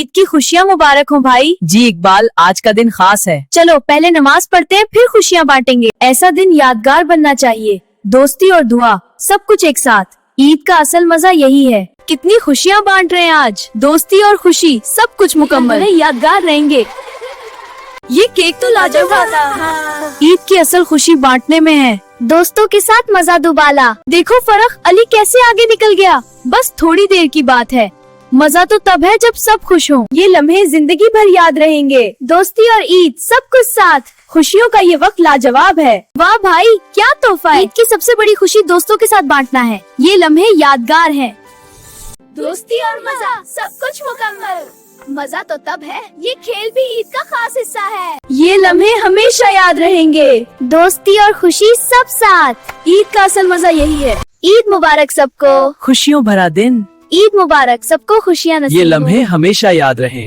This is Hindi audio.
ईद की खुशियाँ मुबारक हो भाई। जी इकबाल, आज का दिन खास है। चलो पहले नमाज पढ़ते हैं, फिर खुशियाँ बांटेंगे। ऐसा दिन यादगार बनना चाहिए। दोस्ती और दुआ, सब कुछ एक साथ। ईद का असल मजा यही है। कितनी खुशियाँ बांट रहे हैं आज। दोस्ती और खुशी, सब कुछ मुकम्मल। यादगार रहेंगे। ये केक तो लाजवाब था। ईद की असल खुशी बांटने में है। दोस्तों के साथ मजा दुबाला। देखो फरख, अली कैसे आगे निकल गया। बस थोड़ी देर की बात है। मजा तो तब है जब सब खुश हों। ये लम्हे जिंदगी भर याद रहेंगे। दोस्ती और ईद, सब कुछ साथ। खुशियों का ये वक्त लाजवाब है। वाह भाई, क्या तोहफा है। ईद की सबसे बड़ी खुशी दोस्तों के साथ बांटना है। ये लम्हे यादगार हैं। दोस्ती और मजा, सब कुछ मुकम्मल। मजा तो तब है, ये खेल भी ईद का खास हिस्सा है। ये लम्हे हमेशा याद रहेंगे। दोस्ती और खुशी सब साथ। ईद का असल मजा यही है। ईद मुबारक सबको। खुशियों भरा दिन। ईद मुबारक सबको, खुशियाँ नसीब ये हो। लम्हे हमेशा याद रहें।